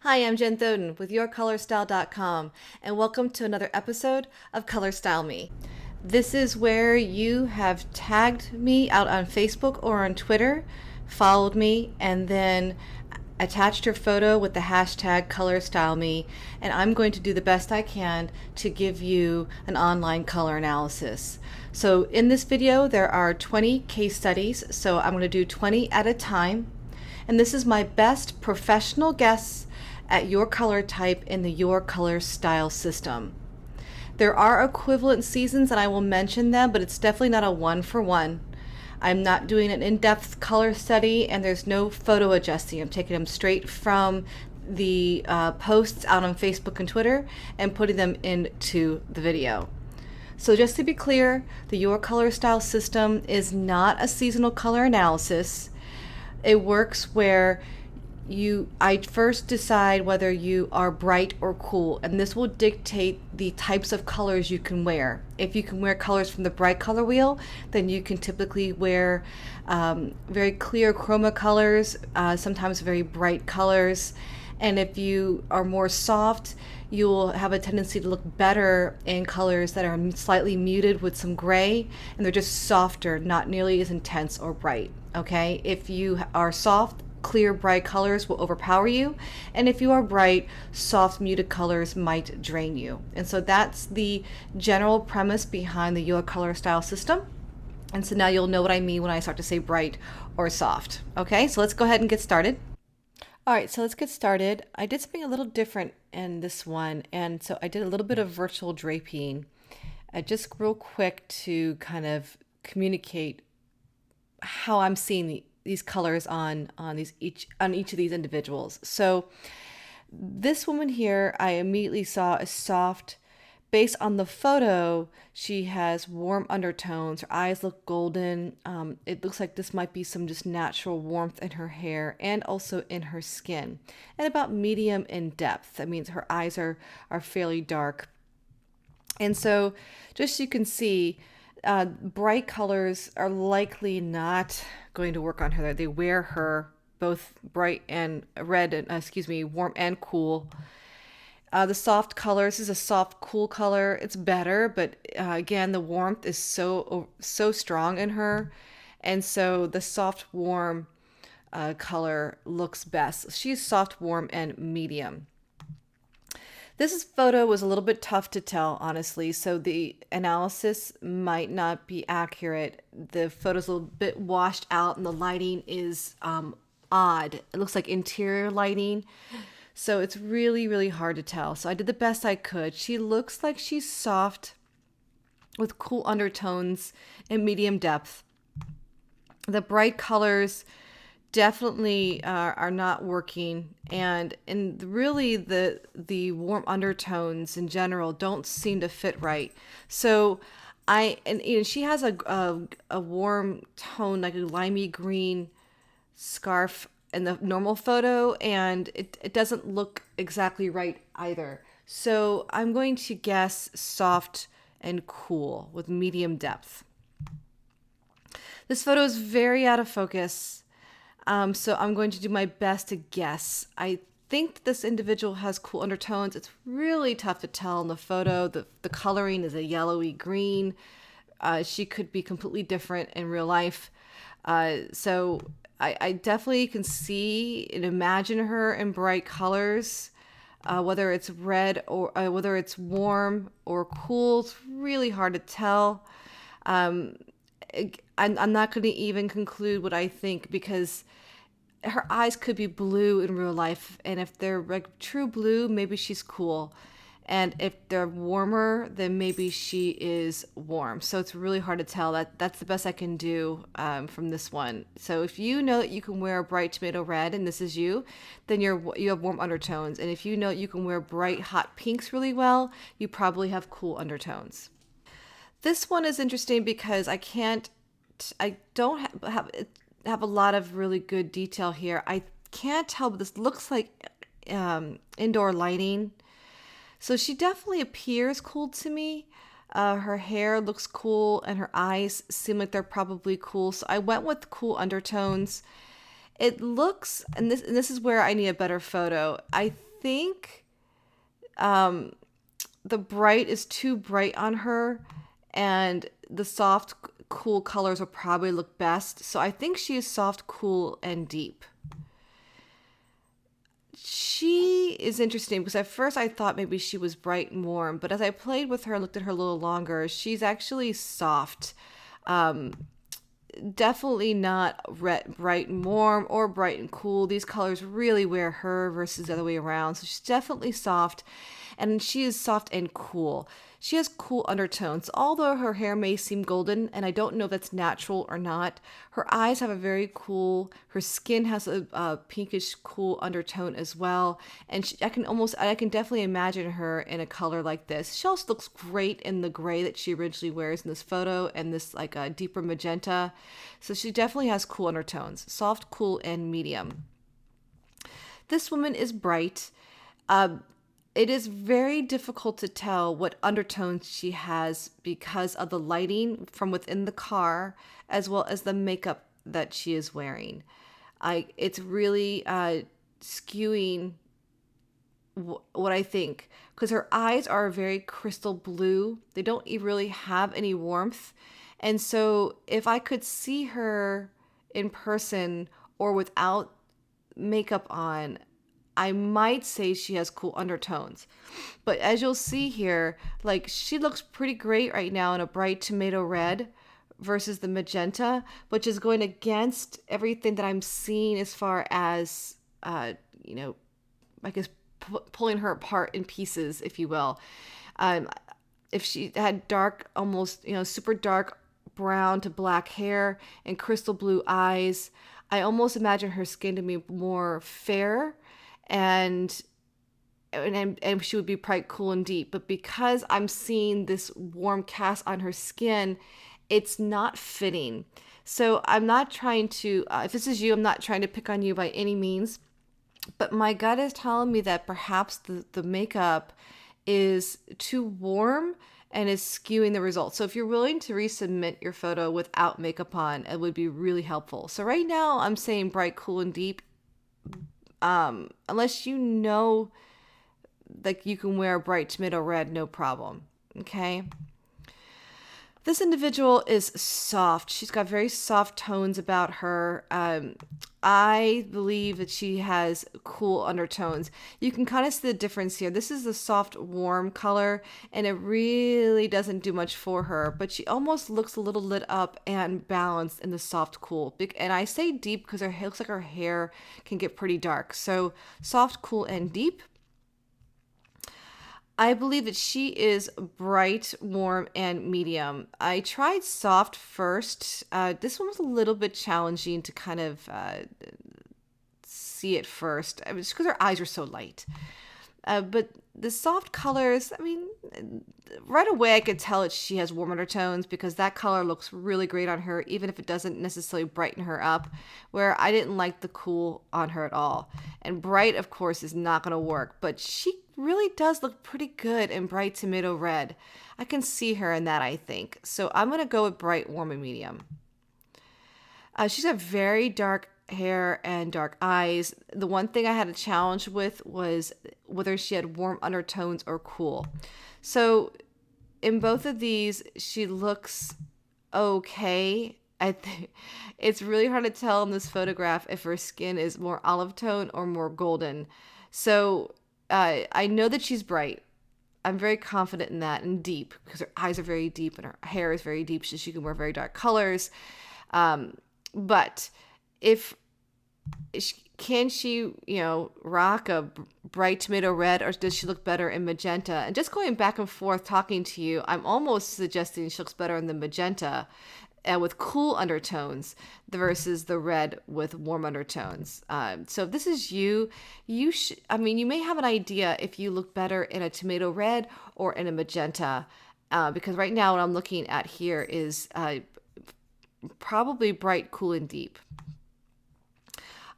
Hi, I'm Jen Thoden with YourColorStyle.com, and welcome to another episode of Color Style Me. This is where you have tagged me out on Facebook or on Twitter, followed me, and then attached your photo with the hashtag ColorStyleMe, and I'm going to do the best I can to give you an online color analysis. So in this video, there are 20 case studies, so I'm going to do 20 at a time, and this is my best professional guess at your color type in the Your Color Style system. There are equivalent seasons and I will mention them, but it's definitely not a one-for-one. I'm not doing an in-depth color study and there's no photo adjusting. I'm taking them straight from the posts out on Facebook and Twitter and putting them into the video. So just to be clear, the Your Color Style system is not a seasonal color analysis. It works where I first decide whether you are bright or cool, and this will dictate the types of colors you can wear. If you can wear colors from the bright color wheel, then you can typically wear very clear chroma colors, sometimes very bright colors. And if you are more soft, you'll have a tendency to look better in colors that are slightly muted with some gray, and they're just softer, not nearly as intense or bright. Okay, if you are soft, clear, bright colors will overpower you. And if you are bright, soft, muted colors might drain you. And so that's the general premise behind the Your Color Style system. And so now you'll know what I mean when I start to say bright or soft. Okay, so let's go ahead and get started. All right, so let's get started. I did something a little different in this one. And so I did a little bit of virtual draping, just real quick to kind of communicate how I'm seeing these colors on each of these individuals. So this woman here, I immediately saw a soft, based on the photo, she has warm undertones. Her eyes look golden. It looks like this might be some just natural warmth in her hair and also in her skin, and about medium in depth. That means her eyes are fairly dark. And so just so you can see, bright colors are likely not going to work on her. They wear her both bright and red, and warm and cool. The soft colors is a soft, cool color. It's better, but again, the warmth is so strong in her, and so the soft, warm color looks best. She's soft, warm, and medium. This photo was a little bit tough to tell, honestly, so the analysis might not be accurate. The photo's a little bit washed out and the lighting is odd. It looks like interior lighting, so it's really, really hard to tell. So I did the best I could. She looks like she's soft with cool undertones and medium depth. The bright colors definitely are not working, and really the warm undertones in general don't seem to fit right. So she has a warm tone, like a limey green scarf in the normal photo, and it doesn't look exactly right either. So I'm going to guess soft and cool with medium depth. This photo is very out of focus. So I'm going to do my best to guess. I think this individual has cool undertones. It's really tough to tell in the photo. The coloring is a yellowy green. She could be completely different in real life. So I definitely can see and imagine her in bright colors. Whether it's red or whether it's warm or cool, it's really hard to tell. I'm not going to even conclude what I think, because her eyes could be blue in real life, and if they're like true blue, maybe she's cool, and if they're warmer, then maybe she is warm. So it's really hard to tell. That's the best I can do from this one. So if you know that you can wear a bright tomato red, and this is you, then you have warm undertones. And if you know you can wear bright hot pinks really well, you probably have cool undertones. This one is interesting because I don't have a lot of really good detail here. I can't tell, but this looks like indoor lighting. So she definitely appears cool to me. Her hair looks cool and her eyes seem like they're probably cool. So I went with cool undertones. It looks, and this is where I need a better photo. I think the bright is too bright on her, and the soft, cool colors will probably look best. So I think she is soft, cool, and deep. She is interesting because at first I thought maybe she was bright and warm, but as I played with her and looked at her a little longer, she's actually soft. Definitely not bright and warm or bright and cool. These colors really wear her versus the other way around. So she's definitely soft, and she is soft and cool. She has cool undertones. Although her hair may seem golden, and I don't know if that's natural or not, her eyes have a very cool, her skin has a pinkish cool undertone as well. And I can definitely imagine her in a color like this. She also looks great in the gray that she originally wears in this photo and this like a deeper magenta. So she definitely has cool undertones, soft, cool, and medium. This woman is bright. It is very difficult to tell what undertones she has because of the lighting from within the car, as well as the makeup that she is wearing. It's really skewing what I think, because her eyes are very crystal blue. They don't really have any warmth. And so if I could see her in person or without makeup on, I might say she has cool undertones. But as you'll see here, like she looks pretty great right now in a bright tomato red versus the magenta, which is going against everything that I'm seeing as far as, I guess pulling her apart in pieces, if you will. If she had dark, almost, super dark brown to black hair and crystal blue eyes, I almost imagine her skin to be more fair and she would be bright, cool, and deep. But because I'm seeing this warm cast on her skin, it's not fitting. So I'm not trying to, if this is you, I'm not trying to pick on you by any means. But my gut is telling me that perhaps the makeup is too warm and is skewing the results. So if you're willing to resubmit your photo without makeup on, it would be really helpful. So right now I'm saying bright, cool, and deep. Unless you know, like you can wear a bright tomato red, no problem. Okay. This individual is soft. She's got very soft tones about her. I believe that she has cool undertones. You can kind of see the difference here. This is the soft, warm color, and it really doesn't do much for her, but she almost looks a little lit up and balanced in the soft, cool. And I say deep because it looks like her hair can get pretty dark. So soft, cool, and deep. I believe that she is bright, warm, and medium. I tried soft first. This one was a little bit challenging to kind of see at first. I mean, just because her eyes are so light. But the soft colors, I mean, right away I could tell that she has warm undertones because that color looks really great on her, even if it doesn't necessarily brighten her up, where I didn't like the cool on her at all. And bright, of course, is not going to work, but she really does look pretty good in bright tomato red. I can see her in that, I think. So I'm going to go with bright, warm, and medium. She's got very dark hair and dark eyes. The one thing I had a challenge with was whether she had warm undertones or cool. So in both of these, she looks okay. It's really hard to tell in this photograph if her skin is more olive tone or more golden. So I know that she's bright. I'm very confident in that, and deep because her eyes are very deep and her hair is very deep, so she can wear very dark colors. But can she, rock a bright tomato red, or does she look better in magenta? And just going back and forth talking to you, I'm almost suggesting she looks better in the magenta with cool undertones versus the red with warm undertones. So if this is you may have an idea if you look better in a tomato red or in a magenta, because right now what I'm looking at here is probably bright, cool, and deep.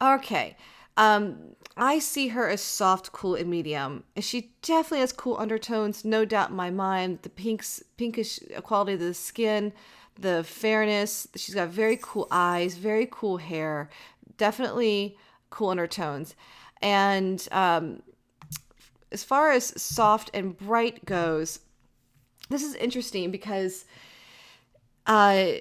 Okay. I see her as soft, cool, and medium. She definitely has cool undertones, no doubt in my mind. The pinkish quality of the skin, the fairness. She's got very cool eyes, very cool hair, definitely cool undertones. And as far as soft and bright goes, this is interesting because uh,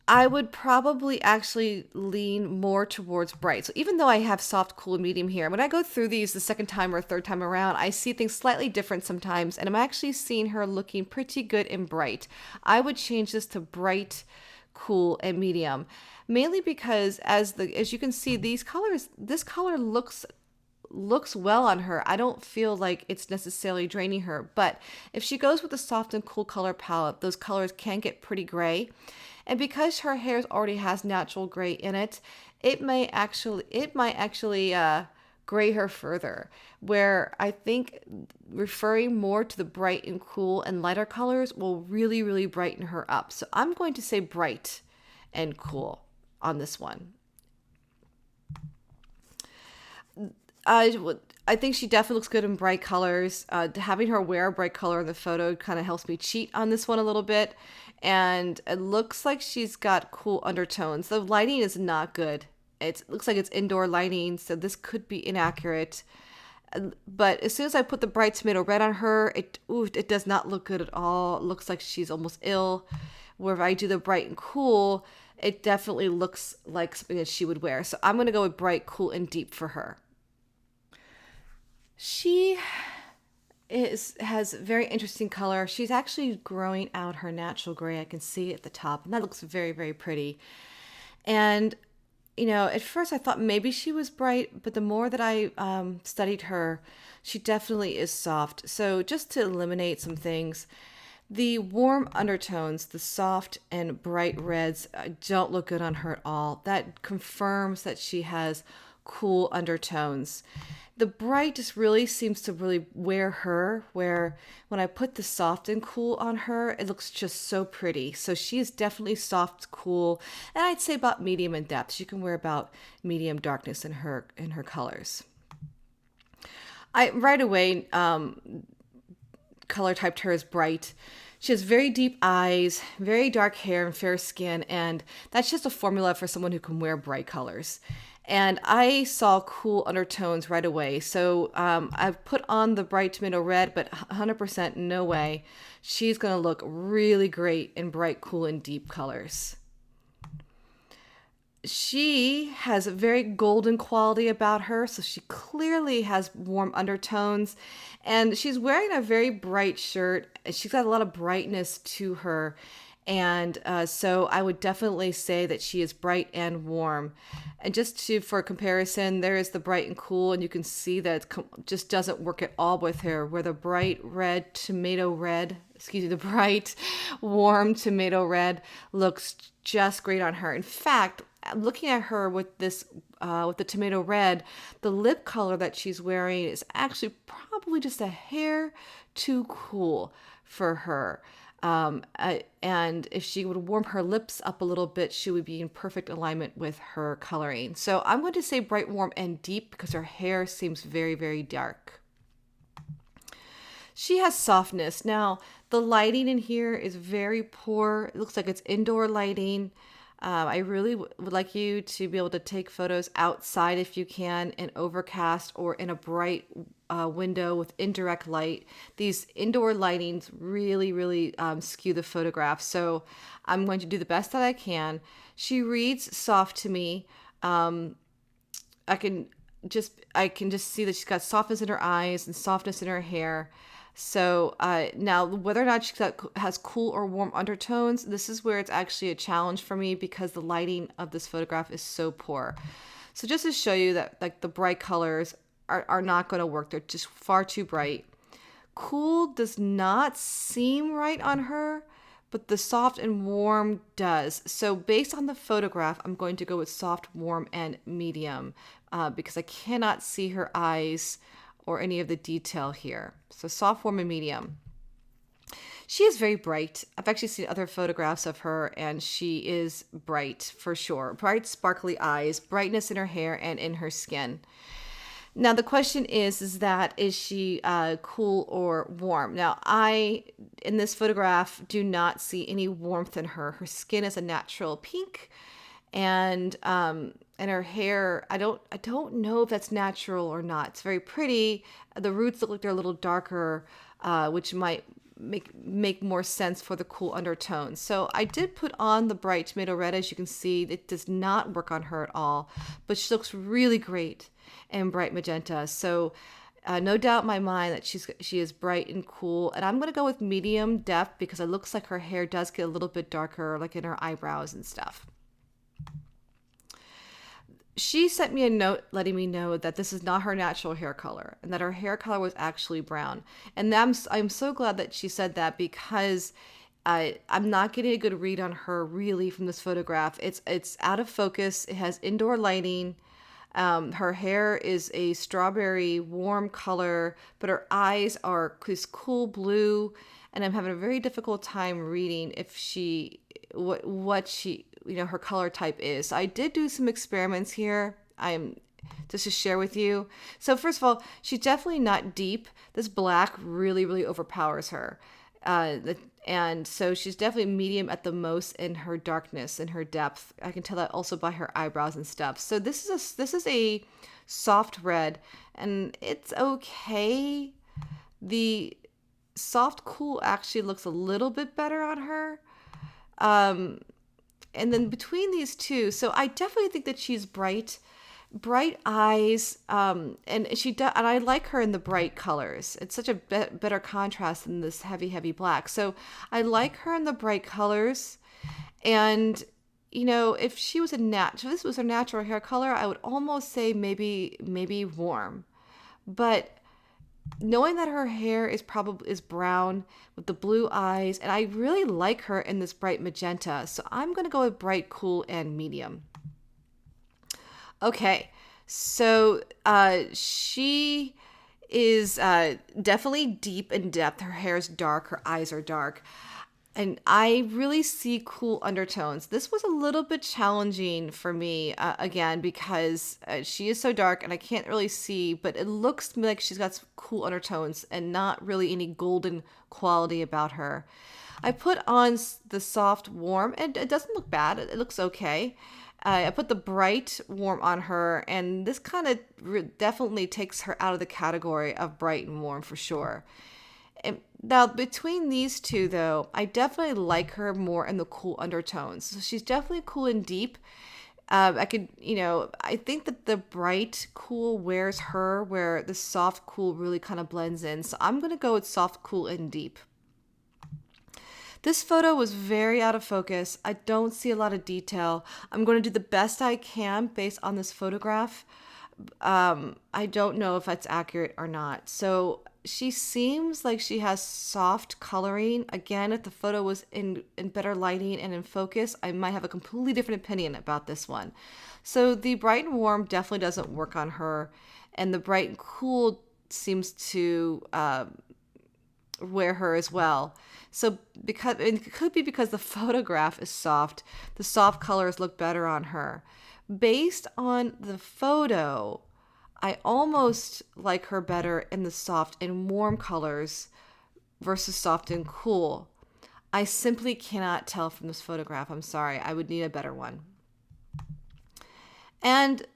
I would probably actually lean more towards bright. So even though I have soft, cool, and medium here, when I go through these the second time or third time around, I see things slightly different sometimes, and I'm actually seeing her looking pretty good in bright. I would change this to bright, cool, and medium, mainly because as you can see, this color looks well on her. I don't feel like it's necessarily draining her, but if she goes with a soft and cool color palette, those colors can get pretty gray. And because her hair already has natural gray in it, it might actually gray her further. Where I think referring more to the bright and cool and lighter colors will really, really brighten her up. So I'm going to say bright and cool on this one. I think she definitely looks good in bright colors. Having her wear a bright color in the photo kind of helps me cheat on this one a little bit. And it looks like she's got cool undertones. The lighting is not good. It looks like it's indoor lighting, so this could be inaccurate. But as soon as I put the bright tomato red on her, it does not look good at all. It looks like she's almost ill. Where if I do the bright and cool, it definitely looks like something that she would wear. So I'm going to go with bright, cool, and deep for her. She has very interesting color. She's actually growing out her natural gray. I can see at the top, and that looks very, very pretty. And at first I thought maybe she was bright, but the more that I studied her, she definitely is soft. So just to eliminate some things, the warm undertones, the soft and bright reds, don't look good on her at all. That confirms that she has cool undertones. The bright just really seems to really wear her, where when I put the soft and cool on her, it looks just so pretty. So she is definitely soft, cool, and I'd say about medium in depth. She can wear about medium darkness in her colors. I right away color typed her as bright. She has very deep eyes, very dark hair, and fair skin, and that's just a formula for someone who can wear bright colors. And I saw cool undertones right away. So I've put on the bright tomato red, but 100% no way. She's going to look really great in bright, cool, and deep colors. She has a very golden quality about her, so she clearly has warm undertones. And she's wearing a very bright shirt. She's got a lot of brightness to her. And so I would definitely say that she is bright and warm. And for comparison, there is the bright and cool, and you can see that it just doesn't work at all with her, where the bright warm tomato red looks just great on her. In fact, looking at her with the tomato red, the lip color that she's wearing is actually probably just a hair too cool for her. And if she would warm her lips up a little bit, she would be in perfect alignment with her coloring. So I'm going to say bright, warm, and deep because her hair seems very, very dark. She has softness. Now, the lighting in here is very poor. It looks like it's indoor lighting. I really would like you to be able to take photos outside if you can, in overcast or in a bright window with indirect light. These indoor lightings really, really skew the photograph. So I'm going to do the best that I can. She reads soft to me. I can just see that she's got softness in her eyes and softness in her hair. So now, whether or not she has cool or warm undertones, this is where it's actually a challenge for me because the lighting of this photograph is so poor. So just to show you that like the bright colors are not going to work. They're just far too bright. Cool does not seem right on her, but the soft and warm does. So based on the photograph, I'm going to go with soft, warm, and medium because I cannot see her eyes or any of the detail here. So soft, warm, and medium. She is very bright. I've actually seen other photographs of her, and she is bright for sure. Bright, sparkly eyes, brightness in her hair and in her skin. Now, the question is she cool or warm? Now, in this photograph, do not see any warmth in her. Her skin is a natural pink, And her hair, I don't know if that's natural or not. It's very pretty. The roots look like they're a little darker, which might make more sense for the cool undertones. So I did put on the bright tomato red. As you can see, it does not work on her at all, but she looks really great in bright magenta. So no doubt in my mind that she is bright and cool. And I'm going to go with medium depth because it looks like her hair does get a little bit darker, like in her eyebrows and stuff. She sent me a note letting me know that this is not her natural hair color and that her hair color was actually brown. And I'm so glad that she said that because I'm not getting a good read on her really from this photograph. It's out of focus. It has indoor lighting. Her hair is a strawberry warm color, but her eyes are this cool blue. And I'm having a very difficult time reading if what she, her color type is. So I did do some experiments here. I'm just to share with you. So first of all, she's definitely not deep. This black really, really overpowers her. And so she's definitely medium at the most in her darkness and her depth. I can tell that also by her eyebrows and stuff. So this is a soft red, and it's okay. The soft cool actually looks a little bit better on her. And then between these two, so I definitely think that she's bright eyes, and and I like her in the bright colors. It's such a better contrast than this heavy black. So I like her in the bright colors, and if she was if this was her natural hair color, I would almost say maybe warm, but knowing that her hair is brown with the blue eyes, and I really like her in this bright magenta, so I'm going to go with bright, cool, and medium. Okay, so she is definitely deep in depth. Her hair is dark, her eyes are dark, and I really see cool undertones. This was a little bit challenging for me, again, because she is so dark and I can't really see, but it looks to me like she's got some cool undertones and not really any golden quality about her. I put on the soft warm, and it doesn't look bad. It looks okay. I put the bright warm on her, and this kind of definitely takes her out of the category of bright and warm for sure. Now, between these two, though, I definitely like her more in the cool undertones. So she's definitely cool and deep. I think that the bright cool wears her, where the soft cool really kind of blends in. So I'm going to go with soft, cool, and deep. This photo was very out of focus. I don't see a lot of detail. I'm going to do the best I can based on this photograph. I don't know if that's accurate or not. So she seems like she has soft coloring. Again, if the photo was in better lighting and in focus, I might have a completely different opinion about this one. So the bright and warm definitely doesn't work on her, and the bright and cool seems to wear her as well. So it could be because the photograph is soft, the soft colors look better on her. Based on the photo, I almost like her better in the soft and warm colors versus soft and cool. I simply cannot tell from this photograph. I'm sorry. I would need a better one. And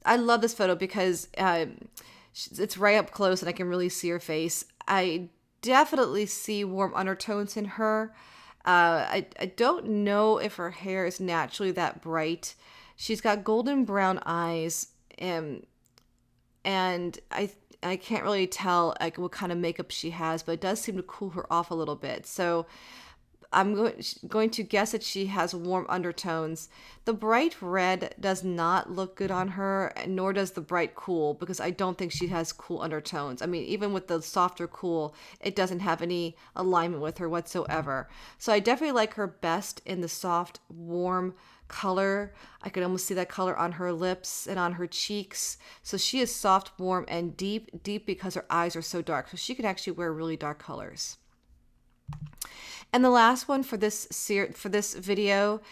I love this photo because it's right up close and I can really see her face. I definitely see warm undertones in her. I don't know if her hair is naturally that bright. She's got golden brown eyes, and I can't really tell like what kind of makeup she has, but it does seem to cool her off a little bit. So I'm going to guess that she has warm undertones. The bright red does not look good on her, nor does the bright cool, because I don't think she has cool undertones. I mean, even with the softer cool, it doesn't have any alignment with her whatsoever. So I definitely like her best in the soft, warm color. I could almost see that color on her lips and on her cheeks. So she is soft, warm, and deep because her eyes are so dark. So she can actually wear really dark colors. And the last one for this video,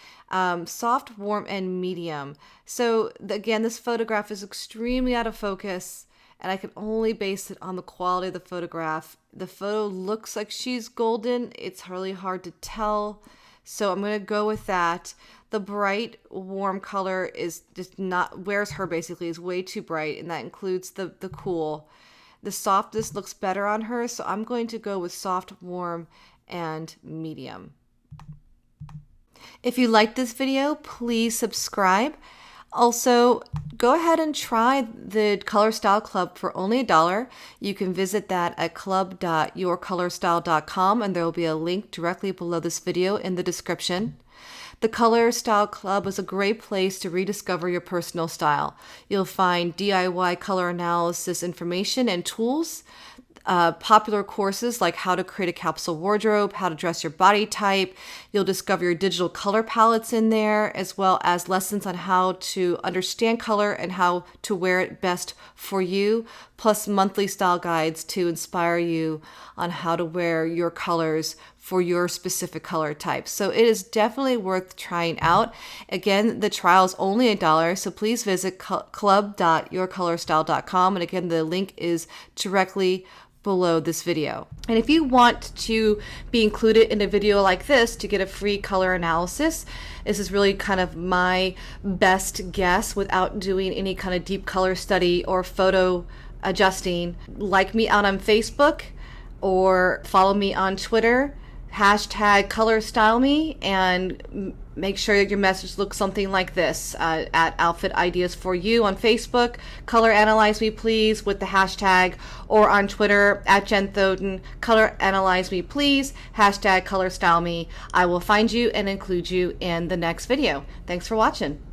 soft, warm, and medium. So again, this photograph is extremely out of focus, and I can only base it on the quality of the photograph. The photo looks like she's golden. It's really hard to tell, so I'm going to go with that. The bright, warm color is just not, wears her basically, is way too bright, and that includes the cool. The softness looks better on her, so I'm going to go with soft, warm, and medium. If you liked this video, please subscribe. Also, go ahead and try the Color Style Club for only $1. You can visit that at club.yourcolorstyle.com, and there will be a link directly below this video in the description. The Color Style Club is a great place to rediscover your personal style. You'll find DIY color analysis information and tools, popular courses like how to create a capsule wardrobe, how to dress your body type. You'll discover your digital color palettes in there, as well as lessons on how to understand color and how to wear it best for you, plus monthly style guides to inspire you on how to wear your colors for your specific color type. So it is definitely worth trying out. Again, the trial is only $1, so please visit club.yourcolorstyle.com. And again, the link is directly below this video. And if you want to be included in a video like this to get a free color analysis, this is really kind of my best guess without doing any kind of deep color study or photo adjusting. Like me out on Facebook or follow me on Twitter, #ColorStyleMe, and make sure your message looks something like this at Outfit Ideas for You on Facebook, Color Analyze Me Please with the hashtag, or on Twitter at Jen Thoden, Color Analyze Me Please, #ColorStyleMe. I will find you and include you in the next video. Thanks for watching.